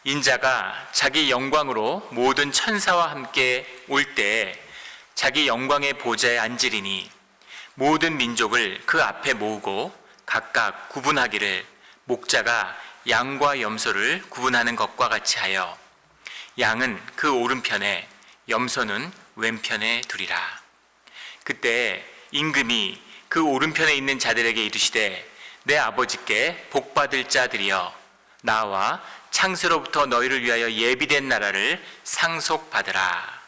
인자가 자기 영광으로 모든 천사와 함께 올 때 자기 영광의 보좌에 앉으리니 모든 민족을 그 앞에 모으고 각각 구분하기를 목자가 양과 염소를 구분하는 것과 같이 하여 양은 그 오른편에 염소는 왼편에 두리라. 그때 임금이 그 오른편에 있는 자들에게 이르시되 내 아버지께 복받을 자들이여 나와 창세로부터 너희를 위하여 예비된 나라를 상속받으라.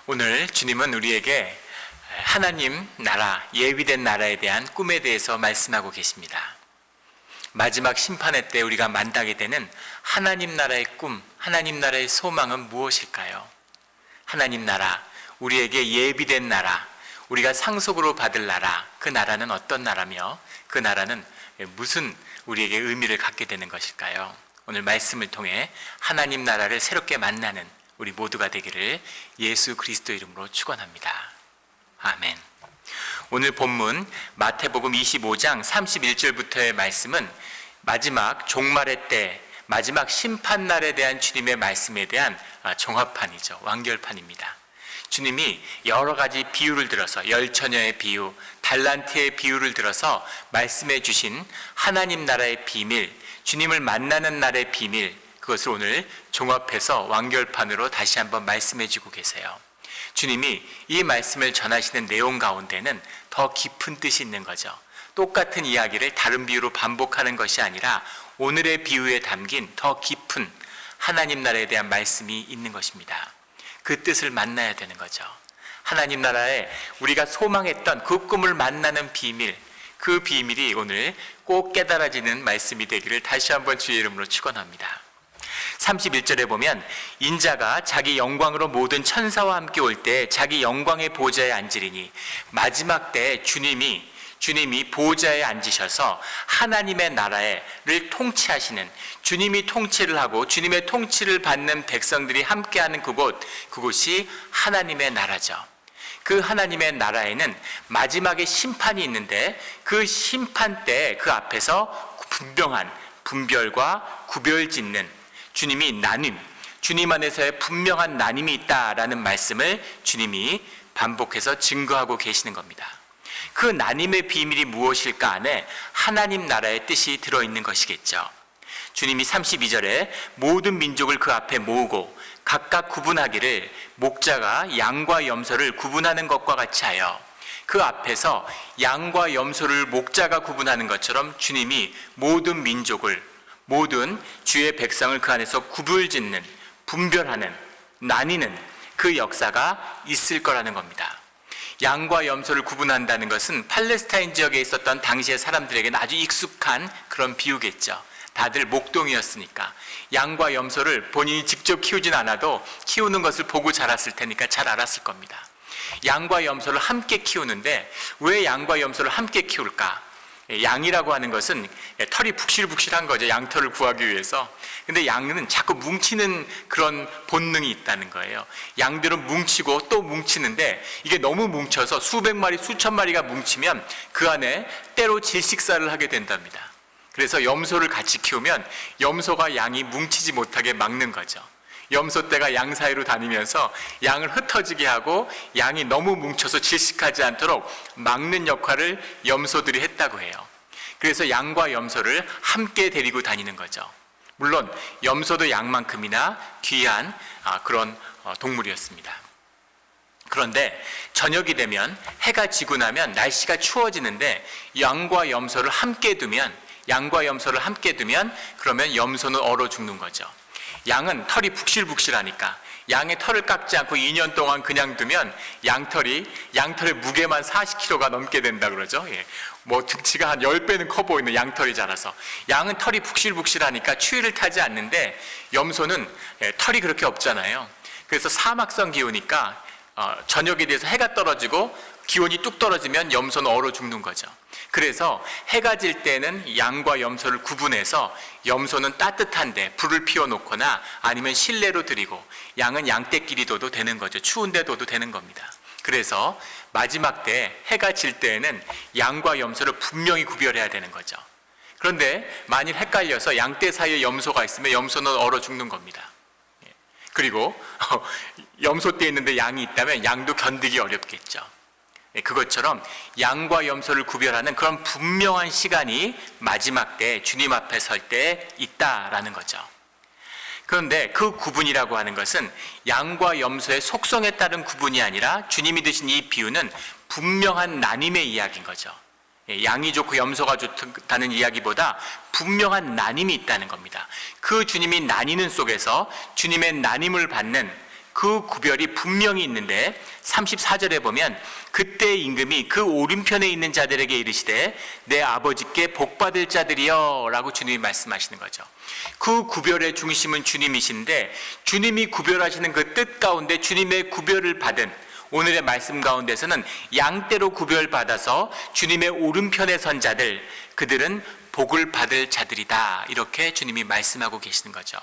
오늘 주님은 우리에게 하나님 나라, 예비된 나라에 대한 꿈에 대해서 말씀하고 계십니다. 마지막 심판의 때 우리가 만나게 되는 하나님 나라의 꿈, 하나님 나라의 소망은 무엇일까요? 하나님 나라, 우리에게 예비된 나라, 우리가 상속으로 받을 나라, 그 나라는 어떤 나라며 그 나라는 무슨 우리에게 의미를 갖게 되는 것일까요? 오늘 말씀을 통해 하나님 나라를 새롭게 만나는 우리 모두가 되기를 예수 그리스도 이름으로 축원합니다. 아멘. 오늘 본문 마태복음 25장 31절부터의 말씀은 마지막 종말의 때, 마지막 심판날에 대한 주님의 말씀에 대한 종합판이죠. 완결판입니다. 주님이 여러 가지 비유를 들어서 열처녀의 비유, 달란트의 비유를 들어서 말씀해 주신 하나님 나라의 비밀, 주님을 만나는 날의 비밀, 그것을 오늘 종합해서 완결판으로 다시 한번 말씀해 주고 계세요. 주님이 이 말씀을 전하시는 내용 가운데는 더 깊은 뜻이 있는 거죠. 똑같은 이야기를 다른 비유로 반복하는 것이 아니라 오늘의 비유에 담긴 더 깊은 하나님 나라에 대한 말씀이 있는 것입니다. 그 뜻을 만나야 되는 거죠. 하나님 나라에 우리가 소망했던 그 꿈을 만나는 비밀, 그 비밀이 오늘 꼭 깨달아지는 말씀이 되기를 다시 한번 주의 이름으로 축원합니다. 31절에 보면 인자가 자기 영광으로 모든 천사와 함께 올 때 자기 영광의 보좌에 앉으리니 마지막 때 주님이 보좌에 앉으셔서 하나님의 나라를 통치하시는, 주님이 통치를 하고 주님의 통치를 받는 백성들이 함께하는 그곳이 하나님의 나라죠. 그 하나님의 나라에는 마지막에 심판이 있는데 그 심판 때 그 앞에서 분명한 분별과 구별짓는 주님이 주님 안에서의 분명한 나눔이 있다라는 말씀을 주님이 반복해서 증거하고 계시는 겁니다. 그 나눔의 비밀이 무엇일까 안에 하나님 나라의 뜻이 들어있는 것이겠죠. 주님이 32절에 모든 민족을 그 앞에 모으고 각각 구분하기를 목자가 양과 염소를 구분하는 것과 같이 하여, 그 앞에서 양과 염소를 목자가 구분하는 것처럼 주님이 모든 민족을, 모든 주의 백성을 그 안에서 구별짓는, 분별하는, 나뉘는 그 역사가 있을 거라는 겁니다. 양과 염소를 구분한다는 것은 팔레스타인 지역에 있었던 당시의 사람들에게는 아주 익숙한 그런 비유겠죠. 다들 목동이었으니까 양과 염소를 본인이 직접 키우진 않아도 키우는 것을 보고 자랐을 테니까 잘 알았을 겁니다. 양과 염소를 함께 키우는데 왜 양과 염소를 함께 키울까? 양이라고 하는 것은 털이 북실북실한 거죠. 양털을 구하기 위해서. 근데 양은 자꾸 뭉치는 그런 본능이 있다는 거예요. 양들은 뭉치고 또 뭉치는데 이게 너무 뭉쳐서 수백 마리, 수천 마리가 뭉치면 그 안에 때로 질식사를 하게 된답니다. 그래서 염소를 같이 키우면 염소가 양이 뭉치지 못하게 막는 거죠. 염소떼가 양 사이로 다니면서 양을 흩어지게 하고 양이 너무 뭉쳐서 질식하지 않도록 막는 역할을 염소들이 했다고 해요. 그래서 양과 염소를 함께 데리고 다니는 거죠. 물론 염소도 양만큼이나 귀한 그런 동물이었습니다. 그런데 저녁이 되면 해가 지고 나면 날씨가 추워지는데 양과 염소를 함께 두면 그러면 염소는 얼어 죽는 거죠. 양은 털이 북실북실하니까 양의 털을 깎지 않고 2년 동안 그냥 두면 양털의 무게만 40kg가 넘게 된다 그러죠. 뭐 등치가 한 10배는 커 보이는 양털이 자라서. 양은 털이 북실북실하니까 추위를 타지 않는데 염소는 털이 그렇게 없잖아요. 그래서 사막성 기후니까 저녁에 대해서 해가 떨어지고 기온이 뚝 떨어지면 염소는 얼어 죽는 거죠. 그래서 해가 질 때는 양과 염소를 구분해서 염소는 따뜻한데 불을 피워놓거나 아니면 실내로 들이고 양은 양떼끼리 둬도 되는 거죠. 추운데 둬도 되는 겁니다. 그래서 마지막 때 해가 질 때에는 양과 염소를 분명히 구별해야 되는 거죠. 그런데 만일 헷갈려서 양떼 사이에 염소가 있으면 염소는 얼어 죽는 겁니다. 그리고 염소떼에 있는데 양이 있다면 양도 견디기 어렵겠죠. 그것처럼 양과 염소를 구별하는 그런 분명한 시간이 마지막 때 주님 앞에 설 때 있다라는 거죠. 그런데 그 구분이라고 하는 것은 양과 염소의 속성에 따른 구분이 아니라 주님이 드신 이 비유는 분명한 나님의 이야기인 거죠. 양이 좋고 염소가 좋다는 이야기보다 분명한 나님이 있다는 겁니다. 그 주님이 나뉘는 속에서 주님의 나님을 받는 그 구별이 분명히 있는데 34절에 보면 그때 임금이 그 오른편에 있는 자들에게 이르시되 내 아버지께 복받을 자들이여 라고 주님이 말씀하시는 거죠. 그 구별의 중심은 주님이신데 주님이 구별하시는 그 뜻 가운데 주님의 구별을 받은 오늘의 말씀 가운데서는 양떼로 구별받아서 주님의 오른편에 선 자들, 그들은 복을 받을 자들이다 이렇게 주님이 말씀하고 계시는 거죠.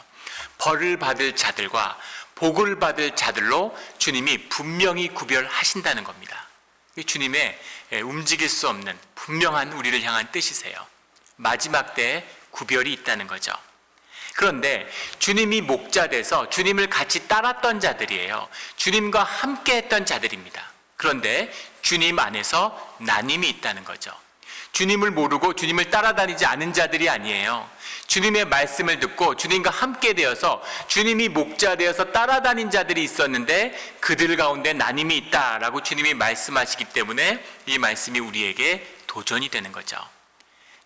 벌을 받을 자들과 복을 받을 자들로 주님이 분명히 구별하신다는 겁니다. 주님의 움직일 수 없는 분명한 우리를 향한 뜻이세요. 마지막 때에 구별이 있다는 거죠. 그런데 주님이 목자 돼서 주님을 같이 따랐던 자들이에요. 주님과 함께 했던 자들입니다. 그런데 주님 안에서 나님이 있다는 거죠. 주님을 모르고 주님을 따라다니지 않은 자들이 아니에요. 주님의 말씀을 듣고 주님과 함께 되어서 주님이 목자 되어서 따라다닌 자들이 있었는데 그들 가운데 나님이 있다라고 주님이 말씀하시기 때문에 이 말씀이 우리에게 도전이 되는 거죠.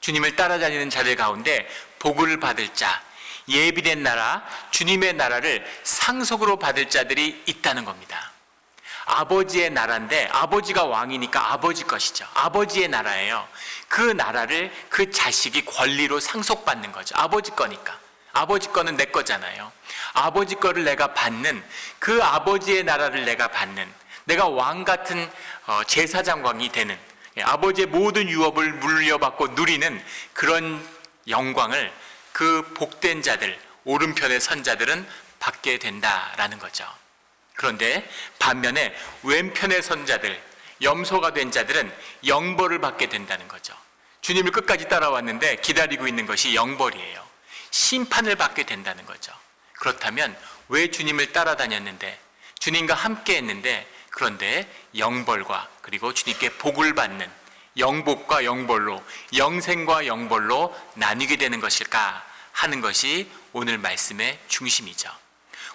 주님을 따라다니는 자들 가운데 복을 받을 자, 예비된 나라, 주님의 나라를 상속으로 받을 자들이 있다는 겁니다. 아버지의 나라인데 아버지가 왕이니까 아버지 것이죠. 아버지의 나라예요. 그 나라를 그 자식이 권리로 상속받는 거죠. 아버지 거니까. 아버지 거는 내 거잖아요. 아버지 거를 내가 받는, 그 아버지의 나라를 내가 받는, 내가 왕 같은 제사장왕이 되는, 아버지의 모든 유업을 물려받고 누리는 그런 영광을 그 복된 자들, 오른편의 선 자들은 받게 된다라는 거죠. 그런데 반면에 왼편의 선자들, 염소가 된 자들은 영벌을 받게 된다는 거죠. 주님을 끝까지 따라왔는데 기다리고 있는 것이 영벌이에요. 심판을 받게 된다는 거죠. 그렇다면 왜 주님을 따라다녔는데, 주님과 함께 했는데, 그런데 영벌과 그리고 주님께 복을 받는 영복과 영벌로, 영생과 영벌로 나뉘게 되는 것일까 하는 것이 오늘 말씀의 중심이죠.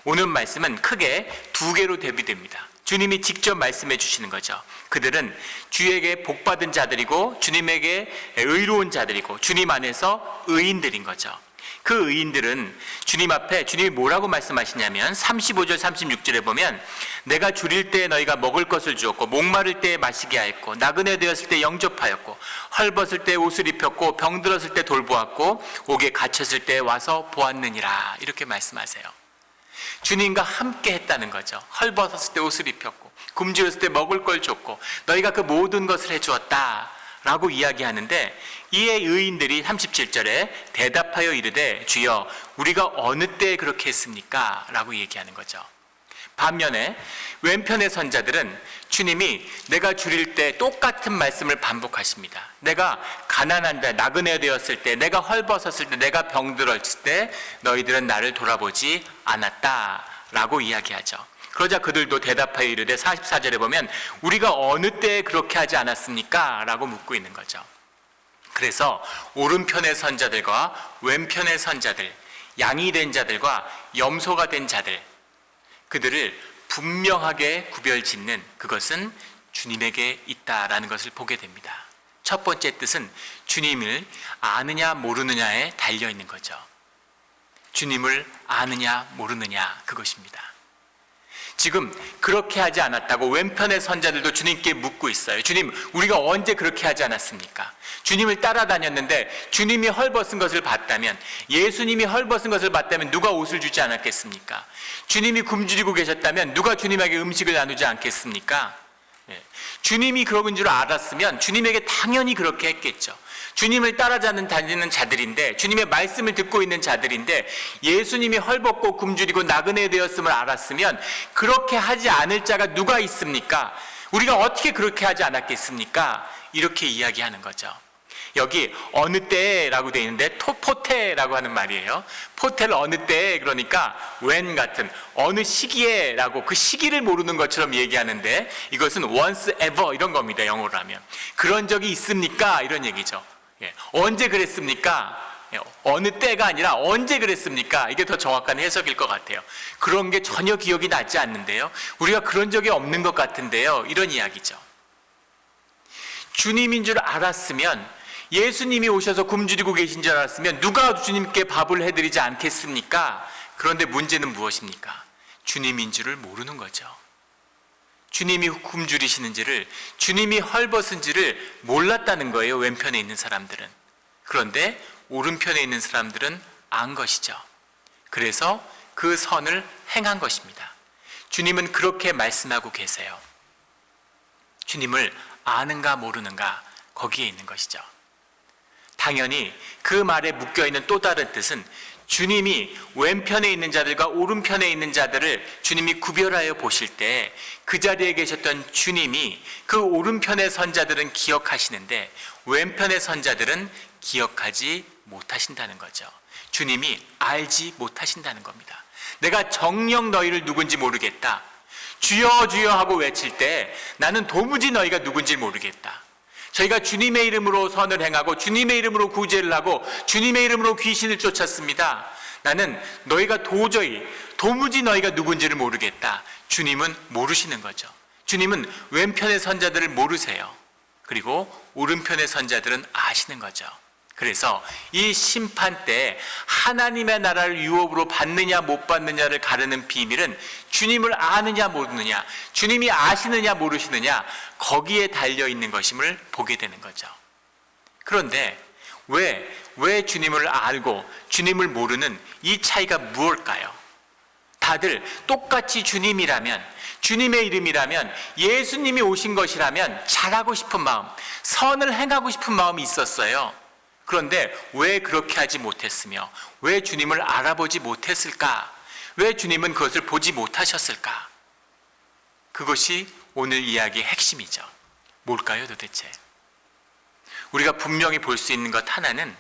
오늘 말씀은 크게 두 개로 대비됩니다. 주님이 직접 말씀해 주시는 거죠. 그들은 주에게 복받은 자들이고 주님에게 의로운 자들이고 주님 안에서 의인들인 거죠. 그 의인들은 주님 앞에 주님이 뭐라고 말씀하시냐면 35절 36절에 보면 내가 줄일 때에 너희가 먹을 것을 주었고 목마를 때에 마시게 하였고 나그네 되었을 때 영접하였고 헐벗을 때 옷을 입혔고 병들었을 때 돌보았고 옥에 갇혔을 때 와서 보았느니라 이렇게 말씀하세요. 주님과 함께 했다는 거죠. 헐벗었을 때 옷을 입혔고 굶주렸을 때 먹을 걸 줬고 너희가 그 모든 것을 해주었다 라고 이야기하는데, 이에 의인들이 37절에 대답하여 이르되 주여 우리가 어느 때에 그렇게 했습니까? 라고 얘기하는 거죠. 반면에 왼편의 선자들은 주님이 내가 줄일 때 똑같은 말씀을 반복하십니다. 내가 가난한 때, 나그네 되었을 때, 내가 헐벗었을 때, 내가 병들었을 때 너희들은 나를 돌아보지 않았다 라고 이야기하죠. 그러자 그들도 대답하여 이르되 44절에 보면 우리가 어느 때에 그렇게 하지 않았습니까? 라고 묻고 있는 거죠. 그래서 오른편의 선자들과 왼편의 선자들, 양이 된 자들과 염소가 된 자들, 그들을 분명하게 구별짓는 그것은 주님에게 있다라는 것을 보게 됩니다. 첫 번째 뜻은 주님을 아느냐 모르느냐에 달려 있는 거죠. 주님을 아느냐 모르느냐, 그것입니다. 지금 그렇게 하지 않았다고 왼편의 선자들도 주님께 묻고 있어요. 주님, 우리가 언제 그렇게 하지 않았습니까? 주님을 따라다녔는데 주님이 헐벗은 것을 봤다면, 예수님이 헐벗은 것을 봤다면 누가 옷을 주지 않았겠습니까? 주님이 굶주리고 계셨다면 누가 주님에게 음식을 나누지 않겠습니까? 주님이 그런 줄 알았으면 주님에게 당연히 그렇게 했겠죠. 주님을 다니는 자들인데, 주님의 말씀을 듣고 있는 자들인데 예수님이 헐벗고 굶주리고 나그네 되었음을 알았으면 그렇게 하지 않을 자가 누가 있습니까? 우리가 어떻게 그렇게 하지 않았겠습니까? 이렇게 이야기하는 거죠. 여기 어느 때라고 되어 있는데 포테라고 하는 말이에요. 포테를 어느 때, 그러니까 when 같은 어느 시기에 라고, 그 시기를 모르는 것처럼 얘기하는데 이것은 once ever 이런 겁니다. 영어로 하면. 그런 적이 있습니까? 이런 얘기죠. 언제 그랬습니까? 어느 때가 아니라 언제 그랬습니까? 이게 더 정확한 해석일 것 같아요. 그런 게 전혀 기억이 나지 않는데요. 우리가 그런 적이 없는 것 같은데요. 이런 이야기죠. 주님인 줄 알았으면, 예수님이 오셔서 굶주리고 계신 줄 알았으면 누가 주님께 밥을 해드리지 않겠습니까? 그런데 문제는 무엇입니까? 주님인 줄을 모르는 거죠. 주님이 굶주리시는지를, 주님이 헐벗은지를 몰랐다는 거예요, 왼편에 있는 사람들은. 그런데 오른편에 있는 사람들은 안 것이죠. 그래서 그 선을 행한 것입니다. 주님은 그렇게 말씀하고 계세요. 주님을 아는가 모르는가, 거기에 있는 것이죠. 당연히 그 말에 묶여있는 또 다른 뜻은 주님이 왼편에 있는 자들과 오른편에 있는 자들을 주님이 구별하여 보실 때 그 자리에 계셨던 주님이 그 오른편의 선자들은 기억하시는데 왼편의 선자들은 기억하지 못하신다는 거죠. 주님이 알지 못하신다는 겁니다. 내가 정녕 너희를 누군지 모르겠다. 주여 주여 하고 외칠 때 나는 도무지 너희가 누군지 모르겠다. 저희가 주님의 이름으로 선을 행하고 주님의 이름으로 구제를 하고 주님의 이름으로 귀신을 쫓았습니다. 나는 너희가 도무지 너희가 누군지를 모르겠다. 주님은 모르시는 거죠. 주님은 왼편의 선자들을 모르세요. 그리고 오른편의 선자들은 아시는 거죠. 그래서 이 심판 때 하나님의 나라를 유업으로 받느냐 못 받느냐를 가르는 비밀은 주님을 아느냐 모르느냐, 주님이 아시느냐 모르시느냐, 거기에 달려있는 것임을 보게 되는 거죠. 그런데 왜 주님을 알고 주님을 모르는 이 차이가 무엇일까요? 다들 똑같이 주님이라면, 주님의 이름이라면, 예수님이 오신 것이라면 잘하고 싶은 마음, 선을 행하고 싶은 마음이 있었어요. 그런데 왜 그렇게 하지 못했으며 왜 주님을 알아보지 못했을까? 왜 주님은 그것을 보지 못하셨을까? 그것이 오늘 이야기의 핵심이죠. 뭘까요, 도대체? 우리가 분명히 볼 수 있는 것 하나는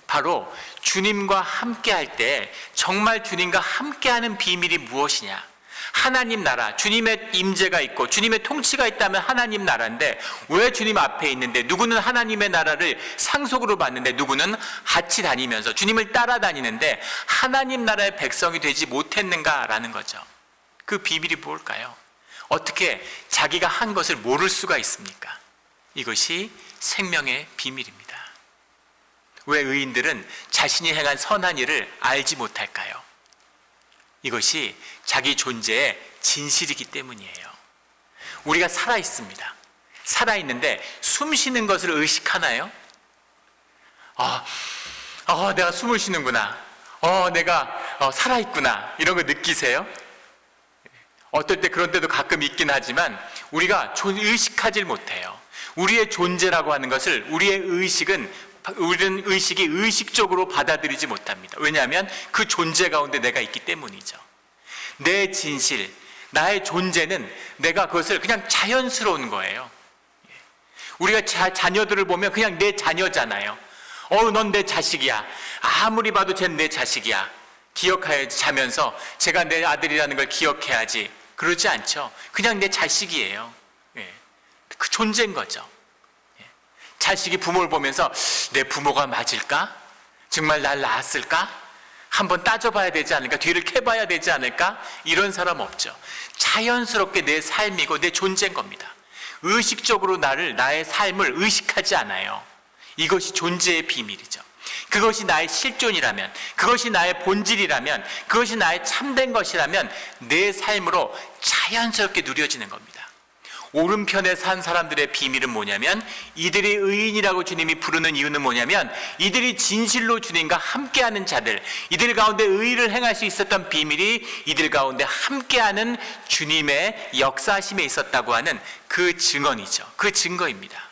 바로 주님과 함께할 때 정말 주님과 함께하는 비밀이 무엇이냐? 하나님 나라, 주님의 임재가 있고 주님의 통치가 있다면 하나님 나라인데 왜 주님 앞에 있는데 누구는 하나님의 나라를 상속으로 받는데 누구는 같이 다니면서 주님을 따라다니는데 하나님 나라의 백성이 되지 못했는가라는 거죠. 그 비밀이 뭘까요? 어떻게 자기가 한 것을 모를 수가 있습니까? 이것이 생명의 비밀입니다. 왜 의인들은 자신이 행한 선한 일을 알지 못할까요? 이것이 자기 존재의 진실이기 때문이에요. 우리가 살아있습니다. 살아있는데 숨 쉬는 것을 의식하나요? 내가 숨을 쉬는구나. 내가 살아있구나. 이런 거 느끼세요? 어떨 때 그런 때도 가끔 있긴 하지만 우리가 의식하지 못해요. 우리의 존재라고 하는 것을 우리는 의식이 의식적으로 받아들이지 못합니다. 왜냐하면 그 존재 가운데 내가 있기 때문이죠. 내 진실, 나의 존재는 내가 그것을 그냥 자연스러운 거예요. 우리가 자녀들을 보면 그냥 내 자녀잖아요. 넌 내 자식이야. 아무리 봐도 쟤는 내 자식이야. 기억해야지 자면서 제가 내 아들이라는 걸 기억해야지. 그러지 않죠. 그냥 내 자식이에요. 그 존재인 거죠. 자식이 부모를 보면서 내 부모가 맞을까? 정말 날 낳았을까? 한번 따져봐야 되지 않을까? 뒤를 캐봐야 되지 않을까? 이런 사람 없죠. 자연스럽게 내 삶이고 내 존재인 겁니다. 의식적으로 나의 삶을 의식하지 않아요. 이것이 존재의 비밀이죠. 그것이 나의 실존이라면, 그것이 나의 본질이라면, 그것이 나의 참된 것이라면 내 삶으로 자연스럽게 누려지는 겁니다. 오른편에 산 사람들의 비밀은 뭐냐면, 이들이 의인이라고 주님이 부르는 이유는 뭐냐면, 이들이 진실로 주님과 함께하는 자들, 이들 가운데 의의를 행할 수 있었던 비밀이 이들 가운데 함께하는 주님의 역사심에 있었다고 하는 그 증언이죠. 그 증거입니다.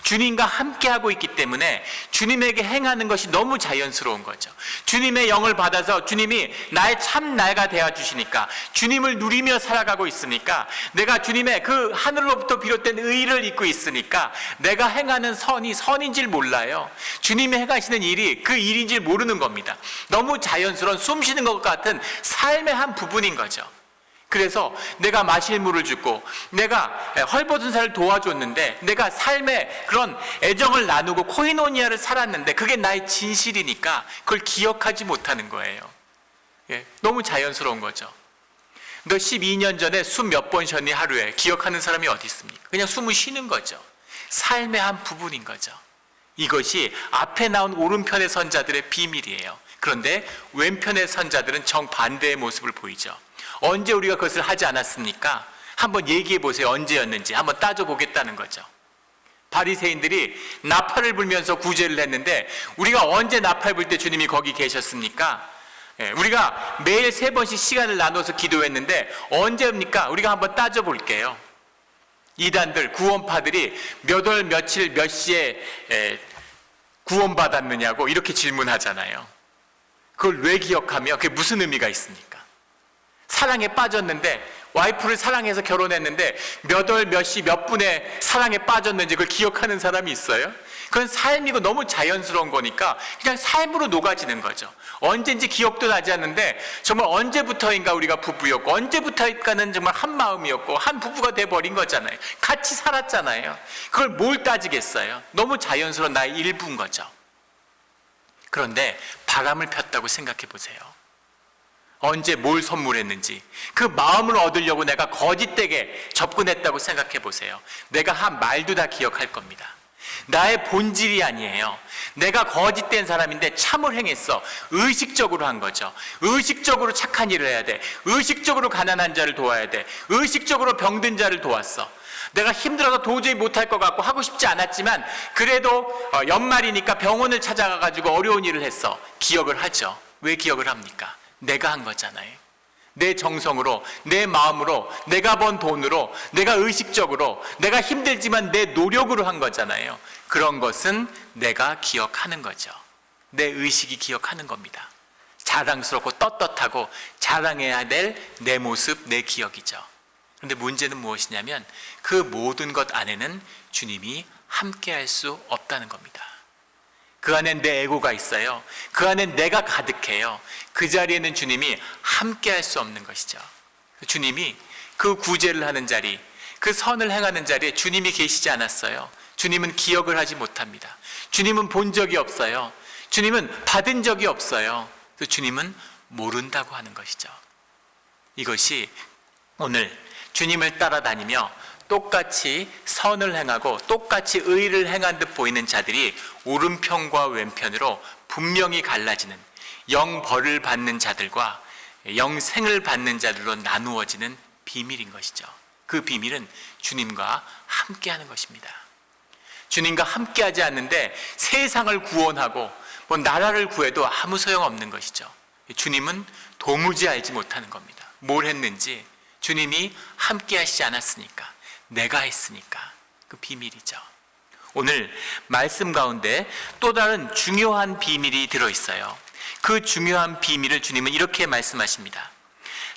주님과 함께하고 있기 때문에 주님에게 행하는 것이 너무 자연스러운 거죠. 주님의 영을 받아서 주님이 나의 참 나가 되어주시니까, 주님을 누리며 살아가고 있으니까, 내가 주님의 그 하늘로부터 비롯된 의를 입고 있으니까 내가 행하는 선이 선인 줄 몰라요. 주님이 행하시는 일이 그 일인 줄 모르는 겁니다. 너무 자연스러운 숨 쉬는 것 같은 삶의 한 부분인 거죠. 그래서 내가 마실 물을 주고 내가 헐벗은 살을 도와줬는데, 내가 삶의 그런 애정을 나누고 코이노니아를 살았는데 그게 나의 진실이니까 그걸 기억하지 못하는 거예요. 너무 자연스러운 거죠. 너 12년 전에 숨 몇 번 쉬었니 하루에? 기억하는 사람이 어디 있습니까? 그냥 숨을 쉬는 거죠. 삶의 한 부분인 거죠. 이것이 앞에 나온 오른편의 선자들의 비밀이에요. 그런데 왼편의 선자들은 정반대의 모습을 보이죠. 언제 우리가 그것을 하지 않았습니까? 한번 얘기해 보세요. 언제였는지 한번 따져보겠다는 거죠. 바리새인들이 나팔을 불면서 구제를 했는데, 우리가 언제 나팔 불 때 주님이 거기 계셨습니까? 우리가 매일 3번씩 시간을 나눠서 기도했는데 언제입니까? 우리가 한번 따져볼게요. 이단들, 구원파들이 몇 월 며칠 몇 시에 구원받았느냐고 이렇게 질문하잖아요. 그걸 왜 기억하며 그게 무슨 의미가 있습니까? 사랑에 빠졌는데, 와이프를 사랑해서 결혼했는데 몇 월 몇 시 몇 분에 사랑에 빠졌는지 그걸 기억하는 사람이 있어요? 그건 삶이고 너무 자연스러운 거니까 그냥 삶으로 녹아지는 거죠. 언젠지 기억도 나지 않는데 정말 언제부터인가 우리가 부부였고, 언제부터인가는 정말 한 마음이었고 한 부부가 돼버린 거잖아요. 같이 살았잖아요. 그걸 뭘 따지겠어요? 너무 자연스러운 나의 일부인 거죠. 그런데 바람을 폈다고 생각해 보세요. 언제 뭘 선물했는지, 그 마음을 얻으려고 내가 거짓되게 접근했다고 생각해 보세요. 내가 한 말도 다 기억할 겁니다. 나의 본질이 아니에요. 내가 거짓된 사람인데 참을 행했어. 의식적으로 한 거죠. 의식적으로 착한 일을 해야 돼. 의식적으로 가난한 자를 도와야 돼. 의식적으로 병든 자를 도왔어. 내가 힘들어서 도저히 못할 것 같고 하고 싶지 않았지만 그래도 연말이니까 병원을 찾아가가지고 어려운 일을 했어. 기억을 하죠. 왜 기억을 합니까? 내가 한 거잖아요. 내 정성으로, 내 마음으로, 내가 번 돈으로, 내가 의식적으로, 내가 힘들지만 내 노력으로 한 거잖아요. 그런 것은 내가 기억하는 거죠. 내 의식이 기억하는 겁니다. 자랑스럽고 떳떳하고 자랑해야 될 내 모습, 내 기억이죠. 그런데 문제는 무엇이냐면 그 모든 것 안에는 주님이 함께할 수 없다는 겁니다. 그 안엔 내 에고가 있어요. 그 안엔 내가 가득해요. 그 자리에는 주님이 함께할 수 없는 것이죠. 주님이 그 구제를 하는 자리, 그 선을 행하는 자리에 주님이 계시지 않았어요. 주님은 기억을 하지 못합니다. 주님은 본 적이 없어요. 주님은 받은 적이 없어요. 주님은 모른다고 하는 것이죠. 이것이 오늘 주님을 따라다니며 똑같이 선을 행하고 똑같이 의를 행한 듯 보이는 자들이 오른편과 왼편으로 분명히 갈라지는, 영벌을 받는 자들과 영생을 받는 자들로 나누어지는 비밀인 것이죠. 그 비밀은 주님과 함께하는 것입니다. 주님과 함께하지 않는데 세상을 구원하고 뭐 나라를 구해도 아무 소용없는 것이죠. 주님은 도무지 알지 못하는 겁니다. 뭘 했는지 주님이 함께 하시지 않았으니까, 내가 했으니까, 그 비밀이죠. 오늘 말씀 가운데 또 다른 중요한 비밀이 들어있어요. 그 중요한 비밀을 주님은 이렇게 말씀하십니다.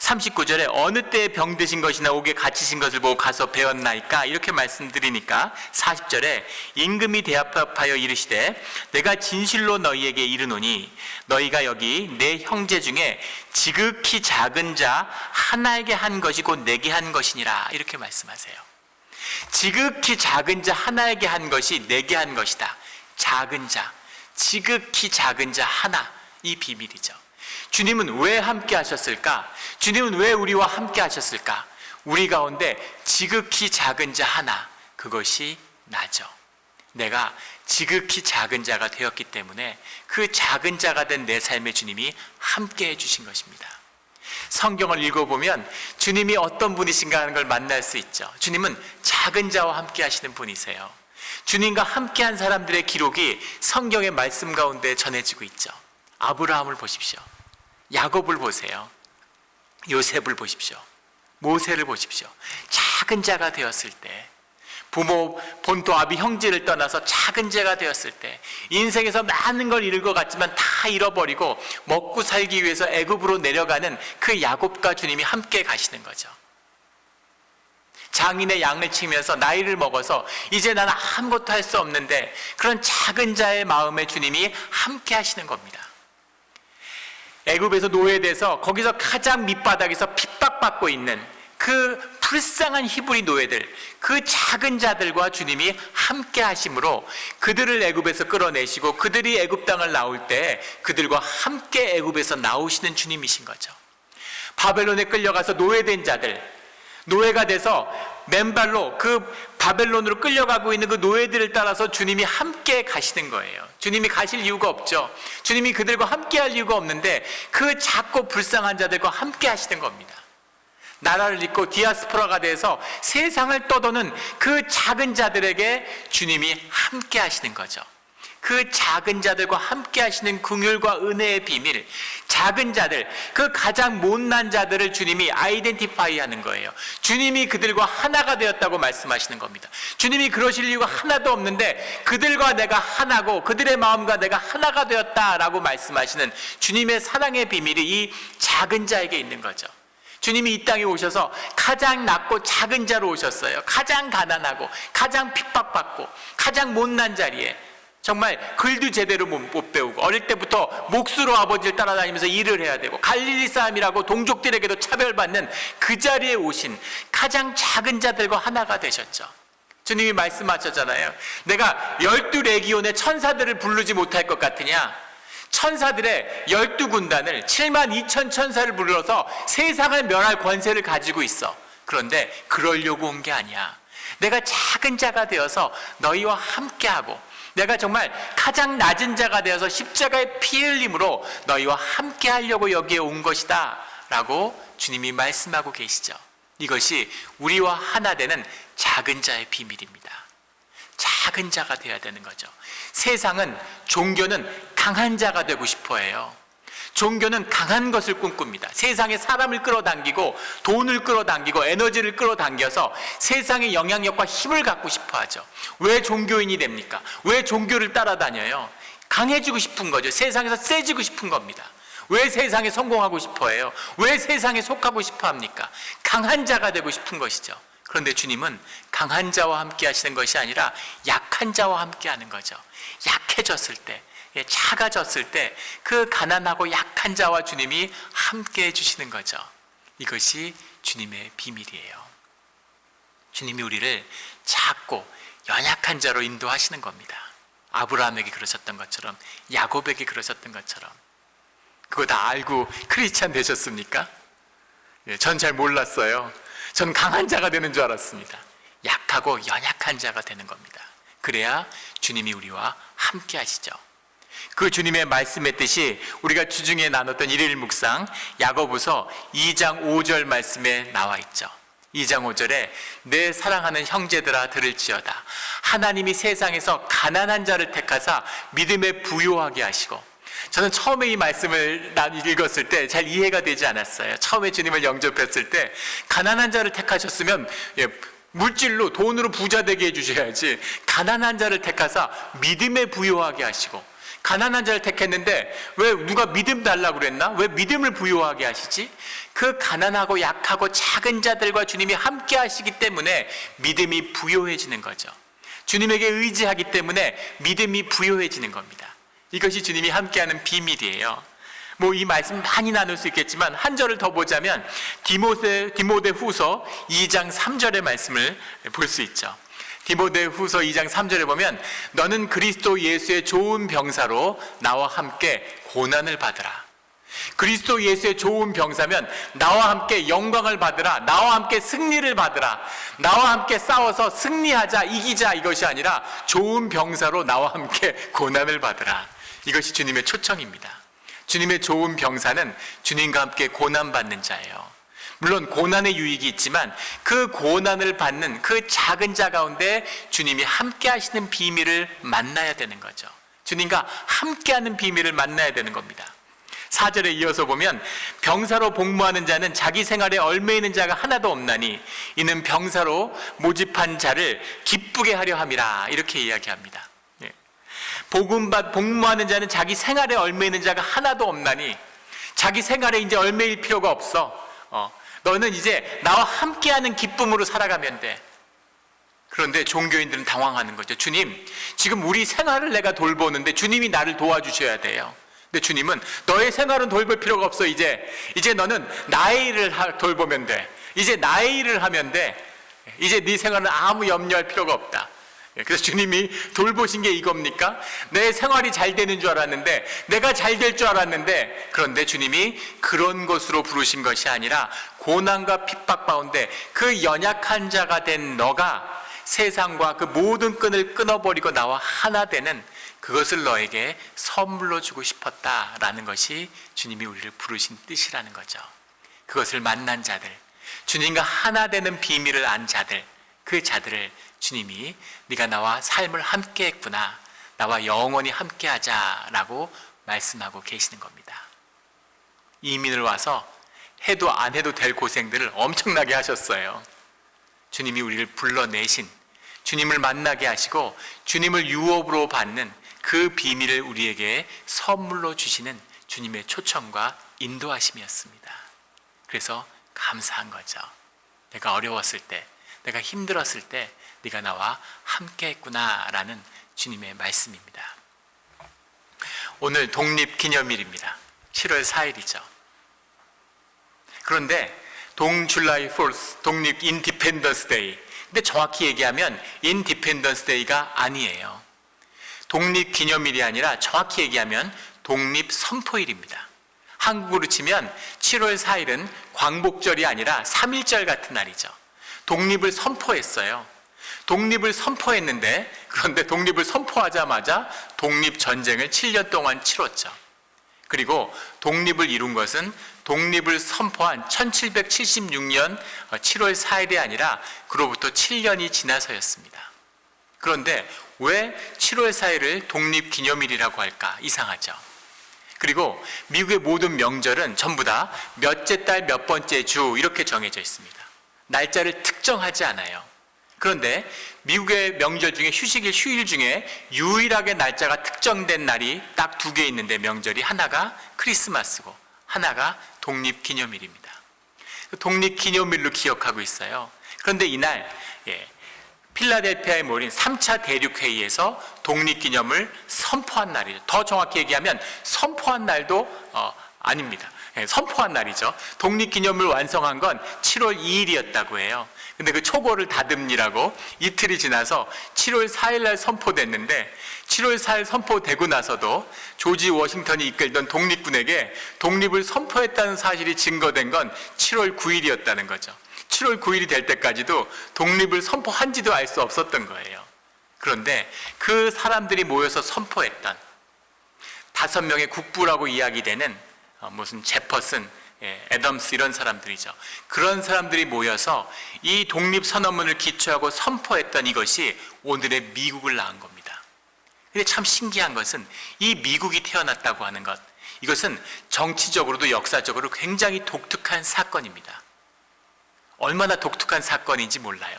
39절에 어느 때에 병드신 것이나 옥에 갇히신 것을 보고 가서 배웠나이까 이렇게 말씀드리니까 40절에 임금이 대답하여 이르시되 내가 진실로 너희에게 이르노니 너희가 여기 내 형제 중에 지극히 작은 자 하나에게 한 것이 곧 내게 한 것이니라 이렇게 말씀하세요. 지극히 작은 자 하나에게 한 것이 내게 한 것이다. 작은 자, 지극히 작은 자 하나, 이 비밀이죠. 주님은 왜 함께 하셨을까? 주님은 왜 우리와 함께 하셨을까? 우리 가운데 지극히 작은 자 하나, 그것이 나죠. 내가 지극히 작은 자가 되었기 때문에 그 작은 자가 된 내 삶에 주님이 함께 해주신 것입니다. 성경을 읽어보면 주님이 어떤 분이신가 하는 걸 만날 수 있죠. 주님은 작은 자와 함께 하시는 분이세요. 주님과 함께한 사람들의 기록이 성경의 말씀 가운데 전해지고 있죠. 아브라함을 보십시오. 야곱을 보세요. 요셉을 보십시오. 모세를 보십시오. 작은 자가 되었을 때, 부모, 본토, 아비, 형제를 떠나서 작은 자가 되었을 때, 인생에서 많은 걸 잃을 것 같지만 다 잃어버리고 먹고 살기 위해서 애굽으로 내려가는 그 야곱과 주님이 함께 가시는 거죠. 장인의 양을 치면서 나이를 먹어서 이제 나는 아무것도 할 수 없는데 그런 작은 자의 마음에 주님이 함께 하시는 겁니다. 애굽에서 노예돼서 거기서 가장 밑바닥에서 핍박받고 있는 그 불쌍한 히브리 노예들, 그 작은 자들과 주님이 함께 하심으로 그들을 애굽에서 끌어내시고 그들이 애굽 땅을 나올 때 그들과 함께 애굽에서 나오시는 주님이신 거죠. 바벨론에 끌려가서 노예된 자들, 노예가 돼서 맨발로 그 바벨론으로 끌려가고 있는 그 노예들을 따라서 주님이 함께 가시는 거예요. 주님이 가실 이유가 없죠. 주님이 그들과 함께 할 이유가 없는데 그 작고 불쌍한 자들과 함께 하시는 겁니다. 나라를 잇고 디아스포라가 돼서 세상을 떠도는 그 작은 자들에게 주님이 함께 하시는 거죠. 그 작은 자들과 함께 하시는 긍휼과 은혜의 비밀, 작은 자들, 그 가장 못난 자들을 주님이 아이덴티파이 하는 거예요. 주님이 그들과 하나가 되었다고 말씀하시는 겁니다. 주님이 그러실 이유가 하나도 없는데 그들과 내가 하나고 그들의 마음과 내가 하나가 되었다라고 말씀하시는 주님의 사랑의 비밀이 이 작은 자에게 있는 거죠. 주님이 이 땅에 오셔서 가장 낮고 작은 자로 오셨어요. 가장 가난하고 가장 핍박받고 가장 못난 자리에 정말 글도 제대로 못 배우고 어릴 때부터 몫으로 아버지를 따라다니면서 일을 해야 되고 갈릴리 사람이라고 동족들에게도 차별받는 그 자리에 오신 가장 작은 자들과 하나가 되셨죠. 주님이 말씀하셨잖아요. 내가 12레기온의 천사들을 부르지 못할 것 같으냐? 천사들의 12군단을 72,000 천사를 불러서 세상을 멸할 권세를 가지고 있어. 그런데 그러려고 온 게 아니야. 내가 작은 자가 되어서 너희와 함께하고 내가 정말 가장 낮은 자가 되어서 십자가의 피 흘림으로 너희와 함께 하려고 여기에 온 것이다 라고 주님이 말씀하고 계시죠. 이것이 우리와 하나 되는 작은 자의 비밀입니다. 작은 자가 되어야 되는 거죠. 세상은, 종교는 강한 자가 되고 싶어 해요. 종교는 강한 것을 꿈꿉니다. 세상에 사람을 끌어당기고 돈을 끌어당기고 에너지를 끌어당겨서 세상의 영향력과 힘을 갖고 싶어 하죠. 왜 종교인이 됩니까? 왜 종교를 따라다녀요? 강해지고 싶은 거죠. 세상에서 세지고 싶은 겁니다. 왜 세상에 성공하고 싶어 해요? 왜 세상에 속하고 싶어 합니까? 강한 자가 되고 싶은 것이죠. 그런데 주님은 강한 자와 함께 하시는 것이 아니라 약한 자와 함께 하는 거죠. 약해졌을 때, 작아졌을 때 그 가난하고 약한 자와 주님이 함께 해주시는 거죠. 이것이 주님의 비밀이에요. 주님이 우리를 작고 연약한 자로 인도하시는 겁니다. 아브라함에게 그러셨던 것처럼, 야곱에게 그러셨던 것처럼. 그거 다 알고 크리스찬 되셨습니까? 전 잘 몰랐어요. 전 강한 자가 되는 줄 알았습니다. 약하고 연약한 자가 되는 겁니다. 그래야 주님이 우리와 함께 하시죠. 그 주님의 말씀의 뜻이 우리가 주중에 나눴던 일일 묵상 야고보서 2장 5절 말씀에 나와 있죠. 2장 5절에 내 사랑하는 형제들아 들을지어다. 하나님이 세상에서 가난한 자를 택하사 믿음에 부요하게 하시고. 저는 처음에 이 말씀을 읽었을 때 잘 이해가 되지 않았어요. 처음에 주님을 영접했을 때 가난한 자를 택하셨으면 물질로 돈으로 부자 되게 해주셔야지 가난한 자를 택하사 믿음에 부요하게 하시고, 가난한 자를 택했는데 왜 누가 믿음 달라고 그랬나? 왜 믿음을 부요하게 하시지? 그 가난하고 약하고 작은 자들과 주님이 함께 하시기 때문에 믿음이 부요해지는 거죠. 주님에게 의지하기 때문에 믿음이 부요해지는 겁니다. 이것이 주님이 함께하는 비밀이에요. 이 말씀 많이 나눌 수 있겠지만 한 절을 더 보자면 디모데 후서 2장 3절의 말씀을 볼 수 있죠. 디모데 후서 2장 3절에 보면 너는 그리스도 예수의 좋은 병사로 나와 함께 고난을 받으라. 그리스도 예수의 좋은 병사면 나와 함께 영광을 받으라, 나와 함께 승리를 받으라, 나와 함께 싸워서 승리하자, 이기자, 이것이 아니라 좋은 병사로 나와 함께 고난을 받으라. 이것이 주님의 초청입니다. 주님의 좋은 병사는 주님과 함께 고난받는 자예요. 물론 고난의 유익이 있지만 그 고난을 받는 그 작은 자 가운데 주님이 함께 하시는 비밀을 만나야 되는 거죠. 주님과 함께하는 비밀을 만나야 되는 겁니다. 4절에 이어서 보면 병사로 복무하는 자는 자기 생활에 얽매이는 자가 하나도 없나니 이는 병사로 모집한 자를 기쁘게 하려 함이라, 이렇게 이야기합니다. 복무하는 자는 자기 생활에 얽매이는 자가 하나도 없나니, 자기 생활에 이제 얽매일 필요가 없어. 너는 이제 나와 함께하는 기쁨으로 살아가면 돼. 그런데 종교인들은 당황하는 거죠. 주님, 지금 우리 생활을 내가 돌보는데 주님이 나를 도와주셔야 돼요. 근데 주님은 너의 생활은 돌볼 필요가 없어. 이제 너는 나의 일을 돌보면 돼. 이제 나의 일을 하면 돼. 이제 네 생활은 아무 염려할 필요가 없다. 그래서 주님이 돌보신 게 이겁니까? 내 생활이 잘 되는 줄 알았는데, 내가 잘 될 줄 알았는데, 그런데 주님이 그런 것으로 부르신 것이 아니라 고난과 핍박 가운데 그 연약한 자가 된 너가 세상과 그 모든 끈을 끊어버리고 나와 하나 되는 그것을 너에게 선물로 주고 싶었다라는 것이 주님이 우리를 부르신 뜻이라는 거죠. 그것을 만난 자들, 주님과 하나 되는 비밀을 안 자들, 그 자들을 주님이 네가 나와 삶을 함께 했구나, 나와 영원히 함께 하자라고 말씀하고 계시는 겁니다. 이민을 와서 해도 안 해도 될 고생들을 엄청나게 하셨어요. 주님이 우리를 불러내신, 주님을 만나게 하시고 주님을 유업으로 받는 그 비밀을 우리에게 선물로 주시는 주님의 초청과 인도하심이었습니다. 그래서 감사한 거죠. 내가 어려웠을 때, 내가 힘들었을 때 네가 나와 함께 했구나라는 주님의 말씀입니다. 오늘 독립기념일입니다. 7월 4일이죠. 그런데 July 4th, 독립 인디펜던스 데이. 근데 정확히 얘기하면 인디펜던스 데이가 아니에요. 독립기념일이 아니라 정확히 얘기하면 독립선포일입니다. 한국으로 치면 7월 4일은 광복절이 아니라 3.1절 같은 날이죠. 독립을 선포했어요. 독립을 선포했는데, 그런데 독립을 선포하자마자 독립전쟁을 7년 동안 치렀죠. 그리고 독립을 이룬 것은 독립을 선포한 1776년 7월 4일이 아니라 그로부터 7년이 지나서였습니다. 그런데 왜 7월 4일을 독립기념일이라고 할까? 이상하죠. 그리고 미국의 모든 명절은 전부 다 몇째 달 몇 번째 주 이렇게 정해져 있습니다. 날짜를 특정하지 않아요. 그런데 미국의 명절 중에 휴일 중에 유일하게 날짜가 특정된 날이 딱 2개 있는데, 명절이 하나가 크리스마스고 하나가 독립기념일입니다. 독립기념일로 기억하고 있어요. 그런데 이날 필라델피아에 모인 3차 대륙회의에서 독립기념을 선포한 날이죠. 더 정확히 얘기하면 선포한 날도 아닙니다. 선포한 날이죠. 독립기념을 완성한 건 7월 2일이었다고 해요. 근데 그 초고를 다듬니라고 이틀이 지나서 7월 4일 날 선포됐는데, 7월 4일 선포되고 나서도 조지 워싱턴이 이끌던 독립군에게 독립을 선포했다는 사실이 증거된 건 7월 9일이었다는 거죠. 7월 9일이 될 때까지도 독립을 선포한지도 알 수 없었던 거예요. 그런데 그 사람들이 모여서 선포했던 5명의 국부라고 이야기되는 무슨 제퍼슨, 애덤스 이런 사람들이죠. 그런 사람들이 모여서 이 독립선언문을 기초하고 선포했던 이것이 오늘의 미국을 낳은 겁니다. 근데 참 신기한 것은 이 미국이 태어났다고 하는 것, 이것은 정치적으로도 역사적으로 굉장히 독특한 사건입니다. 얼마나 독특한 사건인지 몰라요.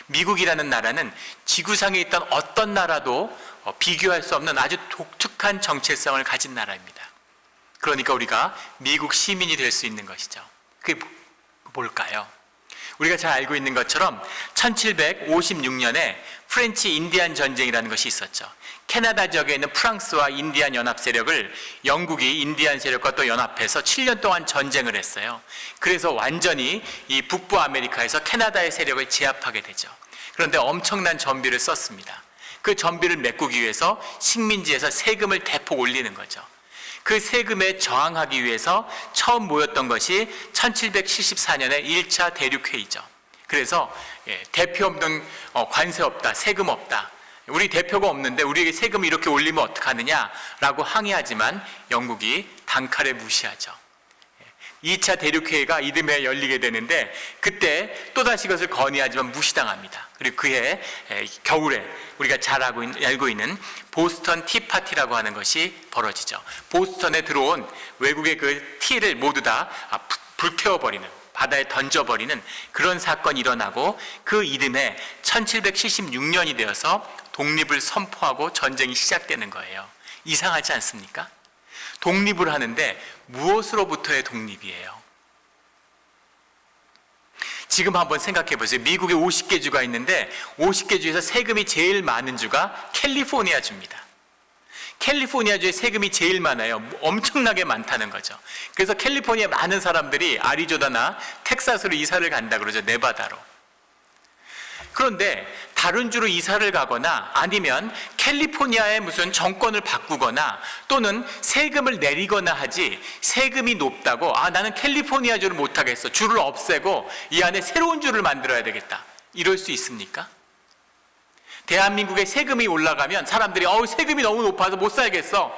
미국이라는 나라는 지구상에 있던 어떤 나라도 비교할 수 없는 아주 독특한 정체성을 가진 나라입니다. 그러니까 우리가 미국 시민이 될 수 있는 것이죠. 그게 뭘까요? 우리가 잘 알고 있는 것처럼 1756년에 프렌치 인디안 전쟁이라는 것이 있었죠. 캐나다 지역에 있는 프랑스와 인디안 연합 세력을 영국이 인디안 세력과 또 연합해서 7년 동안 전쟁을 했어요. 그래서 완전히 이 북부 아메리카에서 캐나다의 세력을 제압하게 되죠. 그런데 엄청난 전비를 썼습니다. 그 전비를 메꾸기 위해서 식민지에서 세금을 대폭 올리는 거죠. 그 세금에 저항하기 위해서 처음 모였던 것이 1774년의 1차 대륙회의죠. 그래서 대표 없는 관세 없다, 세금 없다. 우리 대표가 없는데 우리에게 세금을 이렇게 올리면 어떡하느냐라고 항의하지만 영국이 단칼에 무시하죠. 2차 대륙회의가 이듬해 열리게 되는데 그때 또다시 그것을 건의하지만 무시당합니다. 그리고 그해 겨울에 우리가 잘 알고 있는 보스턴 티파티라고 하는 것이 벌어지죠. 보스턴에 들어온 외국의 그 티를 모두 다 불태워버리는, 바다에 던져버리는 그런 사건이 일어나고 그 이듬해 1776년이 되어서 독립을 선포하고 전쟁이 시작되는 거예요. 이상하지 않습니까? 독립을 하는데 무엇으로부터의 독립이에요? 지금 한번 생각해 보세요. 미국에 50개 주가 있는데 50개 주에서 세금이 제일 많은 주가 캘리포니아 주입니다. 캘리포니아 주에 세금이 제일 많아요. 엄청나게 많다는 거죠. 그래서 캘리포니아 많은 사람들이 아리조나나 텍사스로 이사를 간다 그러죠. 네바다로. 그런데 다른 주로 이사를 가거나 아니면 캘리포니아의 무슨 정권을 바꾸거나 또는 세금을 내리거나 하지 세금이 높다고 나는 캘리포니아 주를 못하겠어. 주를 없애고 이 안에 새로운 주를 만들어야 되겠다. 이럴 수 있습니까? 대한민국에 세금이 올라가면 사람들이 세금이 너무 높아서 못 살겠어.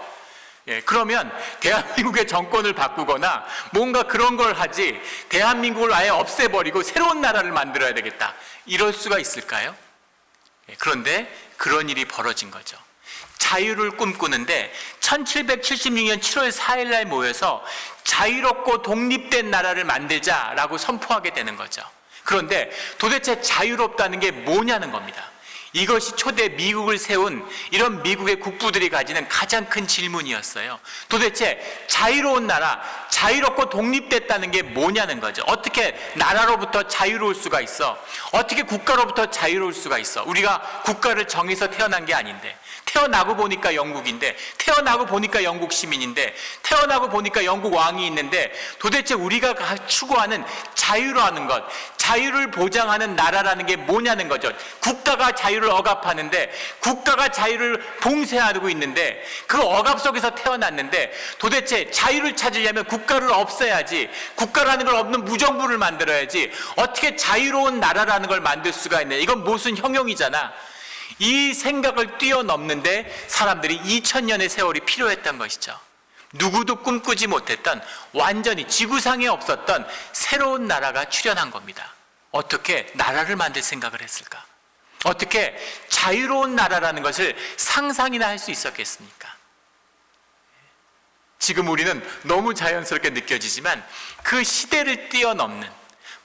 그러면 대한민국의 정권을 바꾸거나 뭔가 그런 걸 하지 대한민국을 아예 없애버리고 새로운 나라를 만들어야 되겠다. 이럴 수가 있을까요? 그런데 그런 일이 벌어진 거죠. 자유를 꿈꾸는데 1776년 7월 4일 날 모여서 자유롭고 독립된 나라를 만들자라고 선포하게 되는 거죠. 그런데 도대체 자유롭다는 게 뭐냐는 겁니다. 이것이 초대 미국을 세운 이런 미국의 국부들이 가지는 가장 큰 질문이었어요. 도대체 자유로운 나라, 자유롭고 독립됐다는 게 뭐냐는 거죠. 어떻게 나라로부터 자유로울 수가 있어? 어떻게 국가로부터 자유로울 수가 있어? 우리가 국가를 정해서 태어난 게 아닌데, 태어나고 보니까 영국인데, 태어나고 보니까 영국 시민인데, 태어나고 보니까 영국 왕이 있는데, 도대체 우리가 추구하는 자유라는 것, 자유를 보장하는 나라라는 게 뭐냐는 거죠. 국가가 자유를 억압하는데, 국가가 자유를 봉쇄하고 있는데, 그 억압 속에서 태어났는데 도대체 자유를 찾으려면 국가를 없애야지, 국가라는 걸 없는 무정부를 만들어야지 어떻게 자유로운 나라라는 걸 만들 수가 있냐. 이건 무슨 형용이잖아. 이 생각을 뛰어넘는데 사람들이 2000년의 세월이 필요했던 것이죠. 누구도 꿈꾸지 못했던, 완전히 지구상에 없었던 새로운 나라가 출현한 겁니다. 어떻게 나라를 만들 생각을 했을까? 어떻게 자유로운 나라라는 것을 상상이나 할 수 있었겠습니까? 지금 우리는 너무 자연스럽게 느껴지지만 그 시대를 뛰어넘는,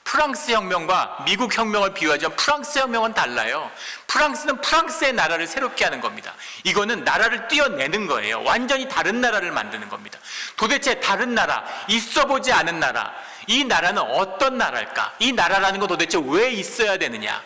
프랑스 혁명과 미국 혁명을 비유하자면 프랑스 혁명은 달라요. 프랑스는 프랑스의 나라를 새롭게 하는 겁니다. 이거는 나라를 뛰어내는 거예요. 완전히 다른 나라를 만드는 겁니다. 도대체 다른 나라, 있어보지 않은 나라, 이 나라는 어떤 나라일까? 이 나라라는 건 도대체 왜 있어야 되느냐?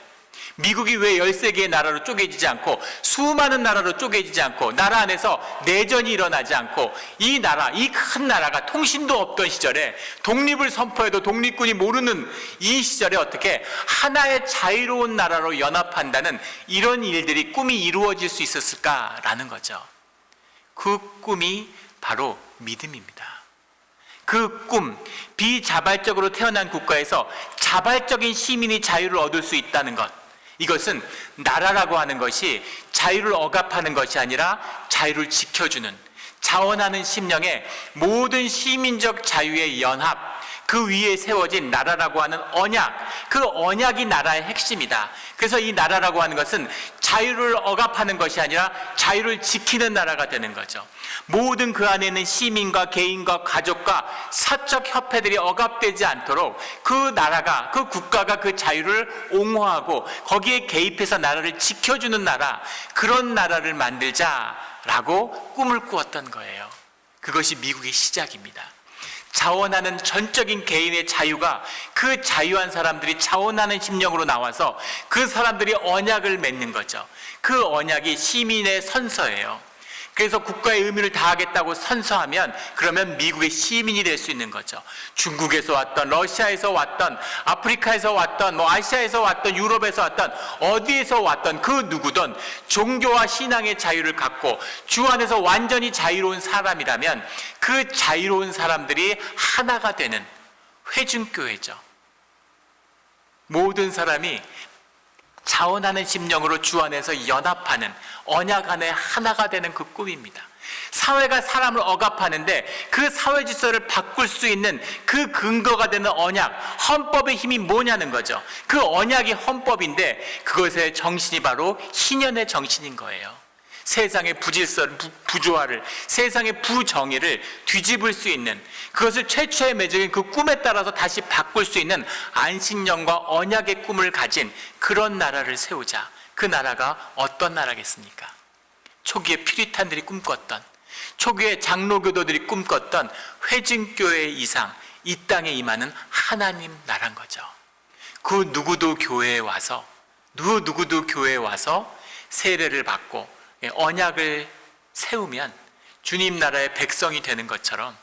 미국이 왜 13개의 나라로 쪼개지지 않고, 수많은 나라로 쪼개지지 않고, 나라 안에서 내전이 일어나지 않고, 이 나라, 이 큰 나라가 통신도 없던 시절에 독립을 선포해도 독립군이 모르는 이 시절에 어떻게 하나의 자유로운 나라로 연합한다는 이런 일들이, 꿈이 이루어질 수 있었을까라는 거죠. 그 꿈이 바로 믿음입니다. 그 꿈, 비자발적으로 태어난 국가에서 자발적인 시민이 자유를 얻을 수 있다는 것, 이것은 나라라고 하는 것이 자유를 억압하는 것이 아니라 자유를 지켜주는, 자원하는 심령의 모든 시민적 자유의 연합, 그 위에 세워진 나라라고 하는 언약, 그 언약이 나라의 핵심이다. 그래서 이 나라라고 하는 것은 자유를 억압하는 것이 아니라 자유를 지키는 나라가 되는 거죠. 모든 그 안에 있는 시민과 개인과 가족과 사적 협회들이 억압되지 않도록 그 나라가, 그 국가가 그 자유를 옹호하고 거기에 개입해서 나라를 지켜주는 나라, 그런 나라를 만들자라고 꿈을 꾸었던 거예요. 그것이 미국의 시작입니다. 자원하는 전적인 개인의 자유가, 그 자유한 사람들이 자원하는 심령으로 나와서 그 사람들이 언약을 맺는 거죠. 그 언약이 시민의 선서예요. 그래서 국가의 의무를 다하겠다고 선서하면 그러면 미국의 시민이 될 수 있는 거죠. 중국에서 왔던, 러시아에서 왔던, 아프리카에서 왔던, 아시아에서 왔던, 유럽에서 왔던, 어디에서 왔던 그 누구든 종교와 신앙의 자유를 갖고 주 안에서 완전히 자유로운 사람이라면 그 자유로운 사람들이 하나가 되는 회중교회죠. 모든 사람이 자원하는 심령으로 주 안에서 연합하는, 언약 안에 하나가 되는 그 꿈입니다. 사회가 사람을 억압하는데 그 사회 질서를 바꿀 수 있는 그 근거가 되는 언약, 헌법의 힘이 뭐냐는 거죠. 그 언약이 헌법인데 그것의 정신이 바로 희년의 정신인 거예요. 세상의 부질서를, 부조화를, 세상의 부정의를 뒤집을 수 있는, 그것을 최초의 매적인 그 꿈에 따라서 다시 바꿀 수 있는 안식년과 언약의 꿈을 가진 그런 나라를 세우자. 그 나라가 어떤 나라겠습니까? 초기에 퓨리탄들이 꿈꿨던, 초기에 장로교도들이 꿈꿨던 회중교회 이상, 이 땅에 임하는 하나님 나라인 거죠. 그 누구도 교회에 와서 세례를 받고 언약을 세우면 주님 나라의 백성이 되는 것처럼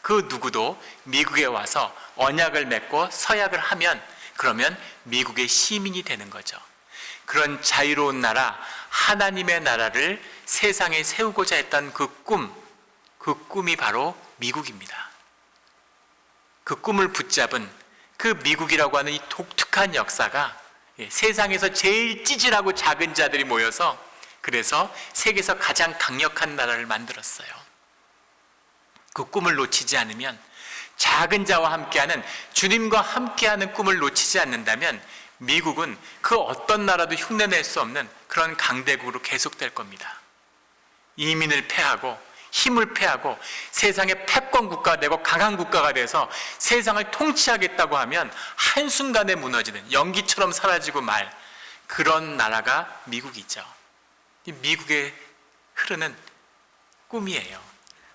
그 누구도 미국에 와서 언약을 맺고 서약을 하면 그러면 미국의 시민이 되는 거죠. 그런 자유로운 나라, 하나님의 나라를 세상에 세우고자 했던 그 꿈이 바로 미국입니다. 그 꿈을 붙잡은 그 미국이라고 하는 이 독특한 역사가 세상에서 제일 찌질하고 작은 자들이 모여서 그래서 세계에서 가장 강력한 나라를 만들었어요. 그 꿈을 놓치지 않으면, 작은 자와 함께하는, 주님과 함께하는 꿈을 놓치지 않는다면 미국은 그 어떤 나라도 흉내낼 수 없는 그런 강대국으로 계속될 겁니다. 이민을 패하고 힘을 패하고 세상의 패권 국가가 되고 강한 국가가 돼서 세상을 통치하겠다고 하면 한순간에 무너지는, 연기처럼 사라지고 말, 그런 나라가 미국이죠. 미국에 흐르는 꿈이에요.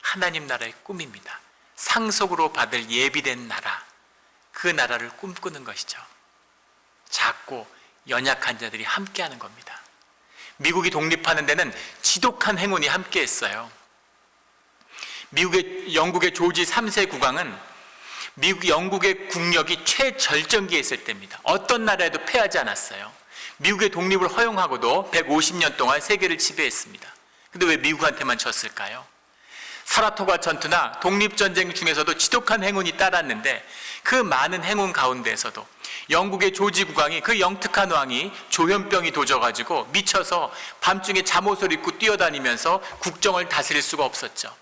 하나님 나라의 꿈입니다. 상속으로 받을 예비된 나라, 그 나라를 꿈꾸는 것이죠. 작고 연약한 자들이 함께하는 겁니다. 미국이 독립하는 데는 지독한 행운이 함께했어요. 영국의 조지 3세 국왕은 영국의 국력이 최절정기에 있을 때입니다. 어떤 나라에도 패하지 않았어요. 미국의 독립을 허용하고도 150년 동안 세계를 지배했습니다. 근데 왜 미국한테만 졌을까요? 사라토가 전투나 독립전쟁 중에서도 지독한 행운이 따랐는데 그 많은 행운 가운데에서도 영국의 조지 국왕이, 그 영특한 왕이 조현병이 도져가지고 미쳐서 밤중에 잠옷을 입고 뛰어다니면서 국정을 다스릴 수가 없었죠.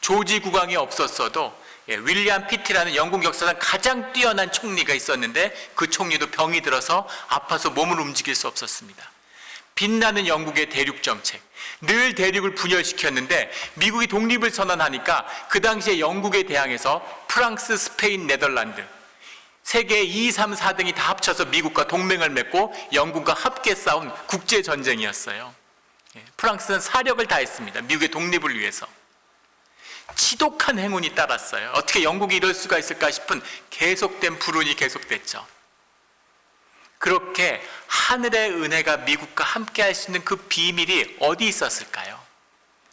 조지 국왕이 없었어도 윌리엄 피티라는 영국 역사상 가장 뛰어난 총리가 있었는데 그 총리도 병이 들어서 아파서 몸을 움직일 수 없었습니다. 빛나는 영국의 대륙 정책, 늘 대륙을 분열시켰는데 미국이 독립을 선언하니까 그 당시에 영국에 대항해서 프랑스, 스페인, 네덜란드, 세계 2, 3, 4등이 다 합쳐서 미국과 동맹을 맺고 영국과 함께 싸운 국제전쟁이었어요. 프랑스는 사력을 다했습니다. 미국의 독립을 위해서. 지독한 행운이 따랐어요. 어떻게 영국이 이럴 수가 있을까 싶은 계속된 불운이 계속됐죠. 그렇게 하늘의 은혜가 미국과 함께 할 수 있는 그 비밀이 어디 있었을까요?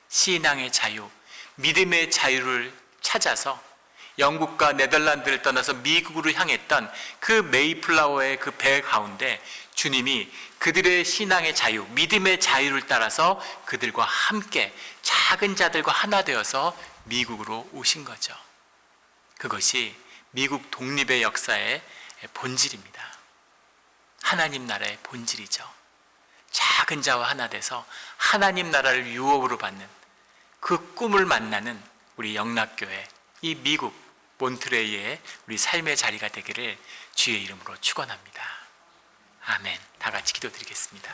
신앙의 자유, 믿음의 자유를 찾아서 영국과 네덜란드를 떠나서 미국으로 향했던 그 메이플라워의 그 배 가운데 주님이 그들의 신앙의 자유, 믿음의 자유를 따라서 그들과 함께 작은 자들과 하나 되어서 미국으로 오신 거죠. 그것이 미국 독립의 역사의 본질입니다. 하나님 나라의 본질이죠. 작은 자와 하나 돼서 하나님 나라를 유업으로 받는 그 꿈을 만나는 우리 영락교회, 이 미국 몬트레이의 우리 삶의 자리가 되기를 주의 이름으로 축원합니다. 아멘. 다 같이 기도드리겠습니다.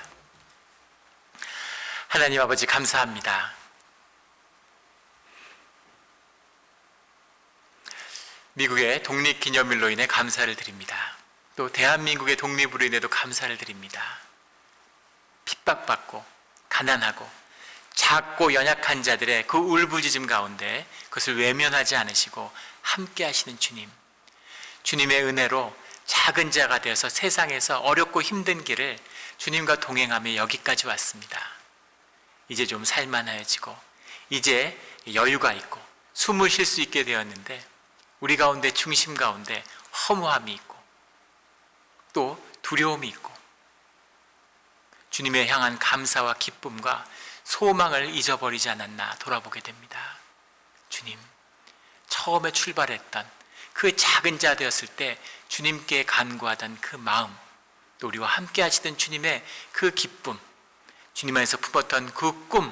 하나님 아버지 감사합니다. 미국의 독립기념일로 인해 감사를 드립니다. 또 대한민국의 독립으로 인해도 감사를 드립니다. 핍박받고 가난하고 작고 연약한 자들의 그 울부짖음 가운데 그것을 외면하지 않으시고 함께 하시는 주님, 주님의 은혜로 작은 자가 되어서 세상에서 어렵고 힘든 길을 주님과 동행하며 여기까지 왔습니다. 이제 좀 살만해지고 이제 여유가 있고 숨을 쉴 수 있게 되었는데 우리 가운데 중심 가운데 허무함이 있고 또 두려움이 있고 주님에 향한 감사와 기쁨과 소망을 잊어버리지 않았나 돌아보게 됩니다. 주님, 처음에 출발했던 그 작은 자 되었을 때 주님께 간구하던 그 마음, 또 우리와 함께 하시던 주님의 그 기쁨, 주님 안에서 품었던 그 꿈,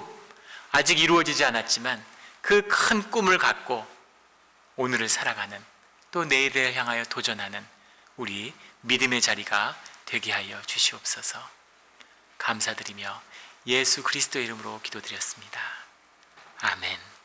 아직 이루어지지 않았지만 그 큰 꿈을 갖고 오늘을 살아가는, 또 내일을 향하여 도전하는 우리 믿음의 자리가 되게 하여 주시옵소서. 감사드리며 예수 그리스도의 이름으로 기도드렸습니다. 아멘.